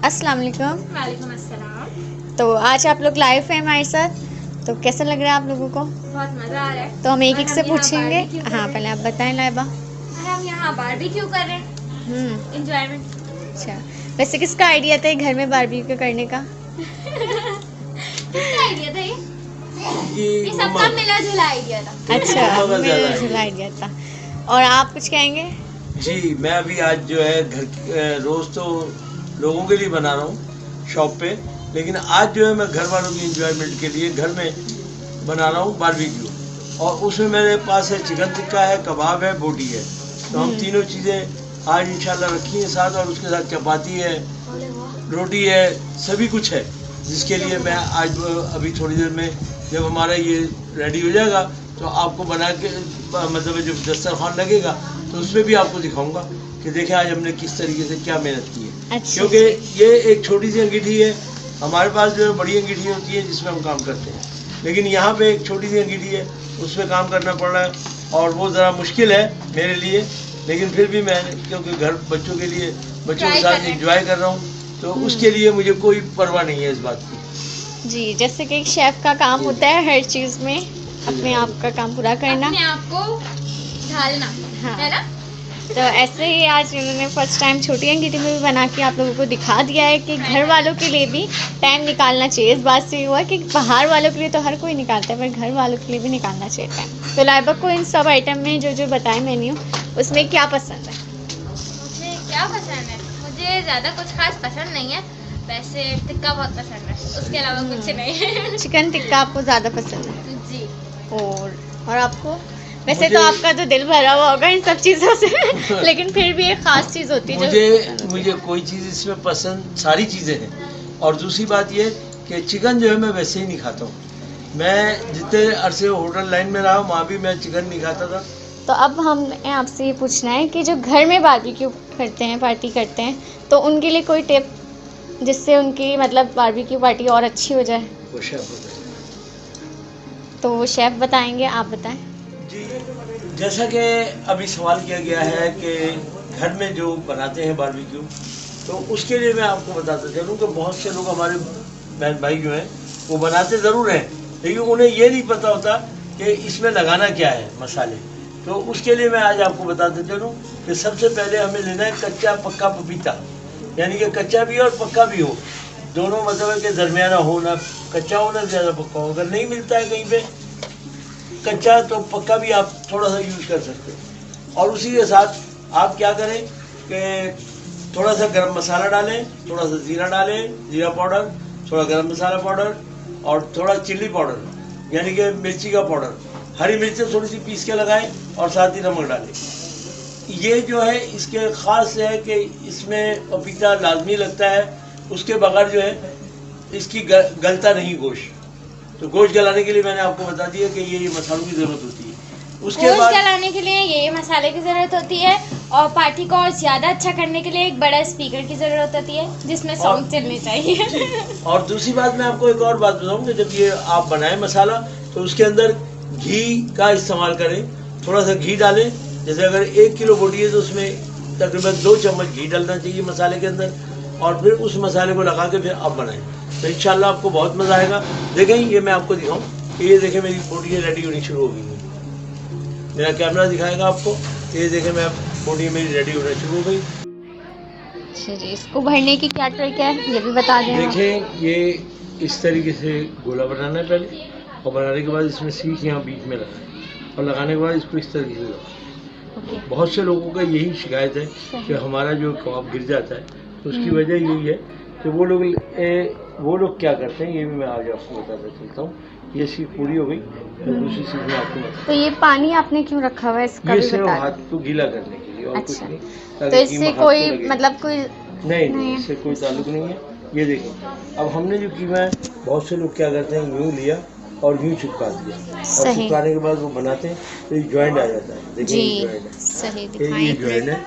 अस्सलाम वालेकुम। वालेकुम अस्सलाम। तो आज आप लोग लाइव हैं हमारे साथ, तो कैसा लग रहा है आप लोगों को? बहुत मज़ा आ रहा है। तो हम एक और एक से यहाँ पूछेंगे। बारबेक्यू कर हाँ, रहे पहले हैं। आप बताएं लाइबा। और हम यहाँ बारबेक्यू कर रहे हैं। एंजॉयमेंट। अच्छा, वैसे किसका आइडिया था ये घर में बारबेक्यू करने का? किसका आइडिया था ये सबका मम्मा मिला जुला आइडिया था। अच्छा, मम्मा का ज़्यादा मिला जुला आइडिया था। और आप कुछ कहेंगे? जी, मैं अभी आज जो है रोज़ तो लोगों के लिए बना रहा हूँ शॉप पे, लेकिन आज जो है मैं घर वालों की एंजॉयमेंट के लिए घर में बना रहा हूँ बारबेक्यू। और उसमें मेरे पास है चिकन टिक्का है, कबाब है, बोटी है। तो हम तीनों चीज़ें आज इंशाल्लाह रखी हैं साथ, और उसके साथ चपाती है, रोटी है, सभी कुछ है, जिसके लिए मैं आज अभी थोड़ी देर में जब हमारा ये रेडी हो जाएगा तो आपको बना के मतलब जब दस्तरखान लगेगा तो उसमें भी आपको दिखाऊंगा कि देखें आज हमने किस तरीके से क्या मेहनत की है। अच्छा, क्योंकि ये एक छोटी सी अंगीठी है, हमारे पास जो है बड़ी अंगीठी होती है जिसमें हम काम करते हैं, लेकिन यहाँ पे एक छोटी सी अंगीठी है, उसमें काम करना पड़ रहा है और वो ज़रा मुश्किल है मेरे लिए, लेकिन फिर भी मैं क्योंकि घर बच्चों के लिए बच्चों के साथ इंजॉय कर रहा हूँ तो उसके लिए मुझे कोई परवाह नहीं है इस बात की। जी, जैसे कि एक शेफ का काम होता है हर चीज़ में अपने आप का काम पूरा करना। अपने आप को ढालना, हाँ। है ना? तो ऐसे ही आज उन्होंने फर्स्ट टाइम छोटी अंगीठी में भी बना के आप लोगों को दिखा दिया है कि घर वालों के लिए भी टाइम निकालना चाहिए। इस बात से हुआ कि बाहर वालों के लिए तो हर कोई निकालता है, पर घर वालों के लिए भी निकालना चाहिए टाइम। तो लाइबा को इन सब आइटम में जो जो बताए मेन्यू, उसमें क्या पसंद है? मुझे क्या पसंद है? मुझे ज़्यादा कुछ खास पसंद नहीं है। वैसे टिक्का बहुत पसंद है, उसके अलावा कुछ नहीं है। चिकन टिक्का आपको ज़्यादा पसंद है? जी। और आपको? वैसे तो आपका तो दिल भरा हुआ होगा इन सब चीज़ों से लेकिन फिर भी एक खास चीज़ होती है मुझे कोई चीज़ इसमें पसंद, सारी चीज़ें हैं। और दूसरी बात ये कि चिकन जो है मैं वैसे ही नहीं खाता हूँ। मैं जितने अरसे होटल लाइन में रहा वहाँ भी मैं चिकन नहीं खाता था। तो अब हमें आपसे ये पूछना है कि जो घर में बारबेक्यू करते हैं, पार्टी करते हैं, तो उनके लिए कोई टिप जिससे उनकी मतलब बारबेक्यू पार्टी और अच्छी हो जाए? वो शेफ बताएं। तो वो शेफ़ बताएंगे, आप बताएं। जी, जैसा कि अभी सवाल किया गया है कि घर में जो बनाते हैं बारबेक्यू, तो उसके लिए मैं आपको बताता चलूँ कि बहुत से लोग हमारे बहन भाई जो हैं वो बनाते ज़रूर हैं, लेकिन उन्हें ये नहीं पता होता कि इसमें लगाना क्या है मसाले। तो उसके लिए मैं आज आपको बताते चलूँ कि सबसे पहले हमें लेना है कच्चा पक्का पपीता, यानी कि कच्चा भी और पक्का भी हो, दोनों मतलब के दरमियाना हो, ना कच्चा हो ना ज़्यादा पक्का हो। अगर नहीं मिलता है कहीं पे कच्चा तो पक्का भी आप थोड़ा सा यूज़ कर सकते हैं। और उसी के साथ आप क्या करें कि थोड़ा सा गरम मसाला डालें, थोड़ा सा ज़ीरा डालें, ज़ीरा पाउडर, थोड़ा गरम मसाला पाउडर और थोड़ा चिल्ली पाउडर यानी कि मिर्ची का पाउडर, हरी मिर्चें थोड़ी सी पीस के लगाएं और साथ ही नमक डालें। ये जो है इसके ख़ास है कि इसमें पपीता लाजमी लगता है, उसके बगैर जो है इसकी गलता नहीं गोश्त। तो गोश्त गलाने के लिए मैंने आपको बता दिया कि ये मसालों की ज़रूरत होती है। उसके गोश्त बाद जलाने के लिए ये मसाले की ज़रूरत होती है, और पार्टी को और ज़्यादा अच्छा करने के लिए एक बड़ा स्पीकर की ज़रूरत होती है जिसमें सॉन्ग चलने चाहिए। और दूसरी बात मैं आपको एक और बात बताऊँ कि जब ये आप बनाएं मसाला तो उसके अंदर घी का इस्तेमाल करें, थोड़ा सा घी डालें। जैसे अगर 1 किलो बोटी है तो उसमें तकरीबन 2 चम्मच घी डालना चाहिए मसाले के अंदर, और फिर उस मसाले को लगा के फिर आप बनाएं तो इंशाल्लाह आपको बहुत मज़ा आएगा। देखें ये मैं आपको दिखाऊं कि ये देखें मेरी बोटी रेडी होनी शुरू हो गई है। मेरा कैमरा दिखाएगा आपको, ये देखें मैं बोटी मेरी रेडी होना शुरू हो गई। अच्छा जी, इसको भरने की क्या ट्रिक है ये भी बता दें। देखें ये इस तरीके से गोला बनाना है पहले, और बनाने के बाद इसमें सीख यहाँ बीच में लगाएं और लगाने के बाद इसको इस तरीके से लगाएं। बहुत से लोगों का यही शिकायत है कि हमारा जो कबाब गिर जाता है, तो उसकी वजह यही है कि वो लोग क्या करते हैं, ये भी मैं आज आपको बताता चलता हूँ। ये सीख पूरी हो गई तो दूसरी सीख में आपको बताता तो ये पानी आपने क्यों रखा हुआ है इसका हूँ। ये भी सिर्फ बता दें। हाथ को गीला करने के लिए और कुछ अच्छा, नहीं, तो ताकि इससे कीमा हाथ कोई को लगे। मतलब कोई नहीं, इससे कोई ताल्लुक नहीं है। ये देखिए अब हमने जो कीमा है, बहुत से लोग क्या करते हैं यूँ लिया और यूँ चिपका दिया, और सही। चिपकाने के बाद वो बनाते हैं तो ये जॉइंट आ जाता है। देखिए जी, ये जॉइंट है, सही ये दिखाई। जॉइंट है,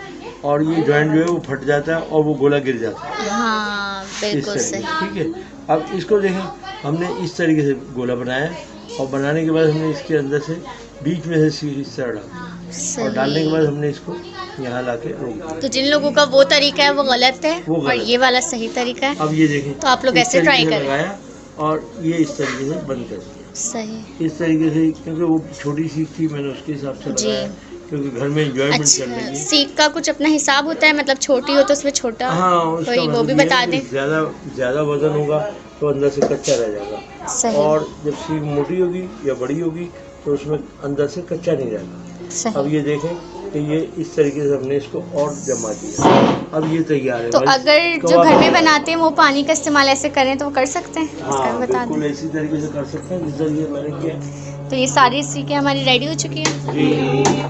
और ये जॉइंट जो है वो फट जाता है और वो गोला गिर जाता है हाँ, इस बिल्कुल तरीके सही। से। ठीक है, अब इसको देखें हमने इस तरीके से गोला बनाया है, और बनाने के बाद हमने इसके अंदर से बीच में से इस तरह डाल और डालने के बाद हमने इसको यहाँ ला के रोक दिया। तो जिन लोगों का वो तरीका है वो गलत है वो और गलत ये वाला सही तरीका है। अब ये देखें, तो आप लोग इस ऐसे ट्राई तरीके से करें। लगाया और ये इस तरीके से बंद कर दिया। सही। इस तरीके से, क्योंकि वो छोटी सीख थी मैंने उसके हिसाब से जी। लगाया, क्योंकि घर में एंजॉयमेंट करने अच्छा, की। सीख का कुछ अपना हिसाब होता है, मतलब छोटी हो तो उसमें छोटा हाँ, उसका कोई वो मतलब भी ये है बता कि दें। ज्यादा वजन होगा तो अंदर से कच्चा रह जाएगा, सही। और जब सीख मोटी होगी या बड़ी होगी तो उसमें अंदर से कच्चा नहीं रहेगा। सही। अब ये देखें कि ये इस तरीके से हमने इसको और जमा दिया। अब ये तैयार है। तो भाई, अगर जो घर में बनाते हैं वो पानी का इस्तेमाल ऐसे करें तो वो कर सकते हैं? इसका हाँ बता बिल्कुल दें। इसी तरीके से कर सकते हैं जिस तरीके मैंने किया। तो ये सारी सीखें हमारी रेडी हो चुकी हैं जी।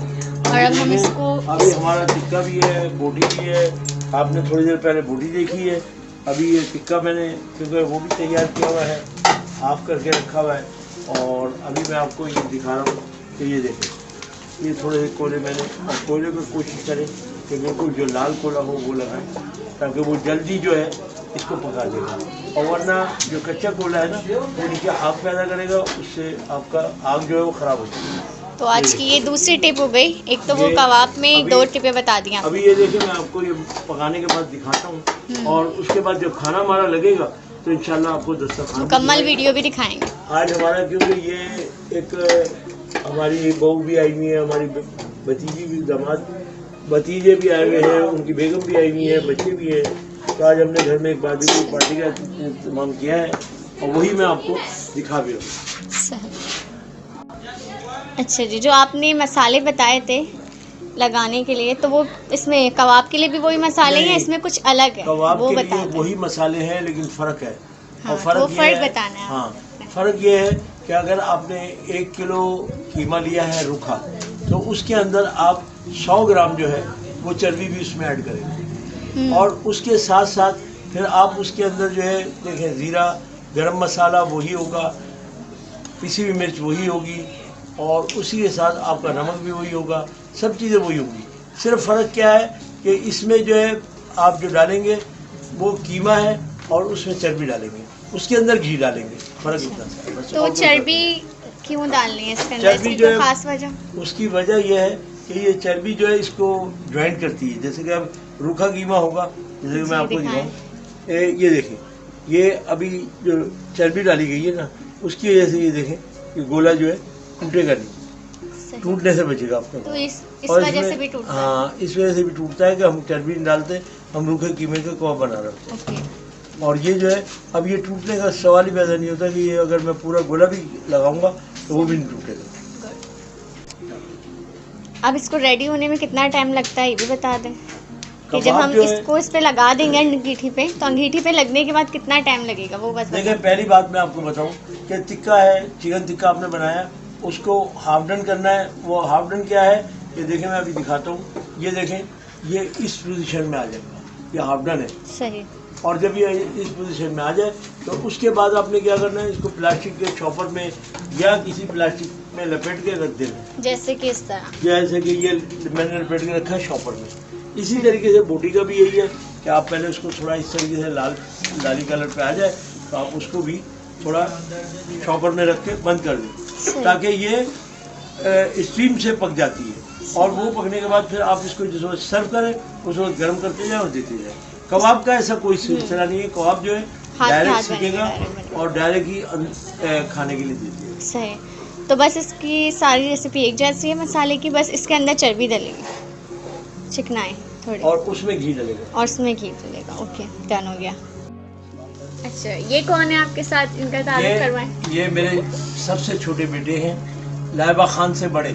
और अब हम इसको अभी हमारा टिक्का भी है, बोटी भी है। आपने थोड़ी देर पहले बोटी देखी है, अभी ये टिक्का मैंने, क्योंकि वो भी तैयार किया हुआ है, हाफ करके रखा हुआ है। और अभी मैं आपको ये दिखा रहा हूँ कि ये देखें, ये थोड़े से कोयले मैंने, और कोयले को कोशिश करें कि बिल्कुल जो लाल कोयला हो वो लगाएं, ताकि वो जल्दी जो है इसको पका देगा। और वरना जो कच्चा कोयला है ना, वो नीचे आग पैदा करेगा, उससे आपका आग जो है वो ख़राब हो जाएगी। तो आज की ये दूसरी टिप हो गई। एक तो वो ये कबाब में अभी- 2 टिपें बता दी आपने। अभी ये देखिए, मैं आपको ये पकाने के बाद दिखाता हूँ, और उसके बाद जब खाना हमारा लगेगा तो इंशाल्लाह आपको दस्तरखान मुकम्मल वीडियो भी दिखाएंगे। आज हमारा, क्योंकि ये एक हमारी बहू भी आई हुई है, हमारी भतीजी भी, दामाद भतीजे भी आए हुए हैं, उनकी बेगम भी आई हुई है, बच्चे भी हैं। तो आज हमने घर में एक बारबेक्यू पार्टी का इंतजाम किया है, और वही मैं आपको दिखा भी रहा हूँ। सही। अच्छा जी, जो आपने मसाले बताए थे लगाने के लिए, तो वो इसमें कबाब के लिए भी वही मसाले हैं, नहीं, इसमें कुछ अलग है कबाब वो के बता लिए दें। वही मसाले हैं, लेकिन फ़र्क है। हाँ, और फ़र्क वो ये फ़र्क है, बताना है हाँ, आपने। फ़र्क ये है कि अगर आपने 1 किलो कीमा लिया है रूखा, तो उसके अंदर आप 100 ग्राम जो है वो चर्बी भी उसमें ऐड करेंगे। और उसके साथ साथ फिर आप उसके अंदर जो है देखें, ज़ीरा, गरम मसाला वही होगा, पिसी हुई मिर्च वही होगी, और उसी के साथ आपका नमक भी वही होगा, सब चीज़ें वही होंगी। सिर्फ फ़र्क क्या है कि इसमें जो है आप जो डालेंगे वो कीमा है, और उसमें चर्बी डालेंगे, उसके अंदर घी डालेंगे। फ़र्क इतना सा है बस। तो और कोई चर्बी क्यों डालनी है इसके अंदर? चर्बी इसकी जो कोई है- खास वजह? फर्क उसकी वजह यह है कि ये चर्बी जो है इसको ज्वाइंट करती है। जैसे कि अब रूखा कीमा होगा, जैसे कि जी, मैं आपको दिखाएं। दिखाऊँ, ये देखें, ये अभी जो चर्बी डाली गई है ना, उसकी वजह से ये देखें कि गोला जो है टूटेगा नहीं, सही। टूटने से बचेगा आपका। तो इस और वजह इसमें- से भी टूटता है। हाँ, इस वजह से भी टूटता है कि हम चर्बी नहीं डालते, हम रूखे कीमे के कबाब बना रहे होते ओके। हैं। और ये जो है, अब ये टूटने का सवाल ही पैदा नहीं होता कि ये अगर मैं पूरा गोला भी लगाऊंगा तो वो भी नहीं टूटेगा। अब इसको रेडी होने में कितना टाइम लगता है ये भी बता दें, कि जब कबाब हम जो है- इसको इस पे लगा देंगे अंगीठी पे, तो अंगीठी पे लगने के बाद कितना टाइम लगेगा वो बस देखिए, पहली बात मैं आपको बताऊं कि टिक्का है, चिकन टिक्का आपने बनाया, उसको हाफ डन करना है। वो हाफ डन क्या है, ये देखें, मैं अभी दिखाता हूँ। ये देखें, ये इस पोजीशन में आ जाएगा, ये हाफ डन है। सही। और जब ये इस पोजीशन में आ जाए तो उसके बाद आपने क्या करना है, इसको प्लास्टिक के चॉपर में या किसी प्लास्टिक में लपेट के रख देना है। जैसे कि इस तरह। जैसे कि ये मैंने लपेट के रखा है शॉपर में। इसी तरीके से बोटी का भी यही है कि आप पहले उसको थोड़ा इस तरीके से लाली कलर पे आ जाए तो आप उसको भी थोड़ा शॉपर में रख के बंद कर दें, ताकि ये स्टीम से पक जाती है। और वो पकने के बाद फिर आप इसको जिस वक्त सर्व करें उस वक्त गर्म करते जाए और देते जाए। कबाब का ऐसा कोई सिलसिला नहीं है, कबाब जो है हाथ डायरेक्ट बनेगा, सीखेगा direct बनेगा। और डायरेक्ट ही खाने के लिए देते हैं। सही। तो बस इसकी सारी रेसिपी एक जैसी है मसाले की, बस इसके अंदर चर्बी डलेगी, चिकनाई थोड़ी, और उसमें घी डलेगा। और इसमें घी डलेगा। ओके, डन हो गया। अच्छा, ये कौन है आपके साथ, इनका तारुफ करवाएं। ये मेरे सबसे छोटे बेटे हैं, लाइबा खान से बड़े,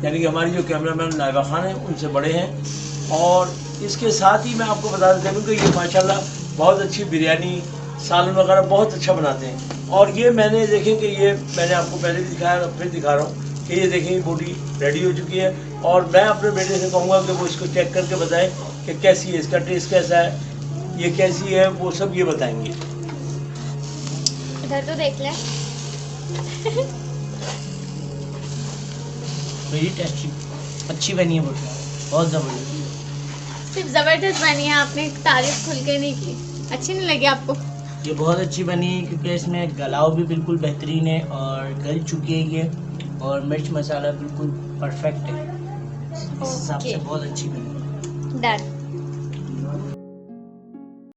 यानी कि हमारी जो कैमरामैन लाइबा खान है उनसे बड़े हैं। और इसके साथ ही मैं आपको बता देता हूँ कि ये माशाल्लाह बहुत अच्छी बिरयानी, सालन वगैरह बहुत अच्छा बनाते हैं। और ये मैंने देखें कि ये मैंने आपको पहले भी दिखाया, फिर दिखा रहा हूँ कि ये देखें बोटी रेडी हो चुकी है। और मैं अपने बेटे से कहूँगा कि वो इसको चेक करके बताएं कि कैसी है, इसका टेस्ट कैसा है, ये कैसी है, वो सब ये बताएंगे। इधर तो देख ले। वेरी टेस्टी, अच्छी बनी है बहुत ज़बरदस्त। सिर्फ ज़बरदस्त बनी है, आपने तारीफ खुल के नहीं की। अच्छी नहीं लगी आपको? ये बहुत अच्छी बनी है क्योंकि इसमें गलाव भी बिल्कुल बेहतरीन है और गल चुकी है ये। और मिर्च मसाला बिल्कुल परफेक्ट है, इस हिसाब से ओके बहुत अच्छी बनी है। डन।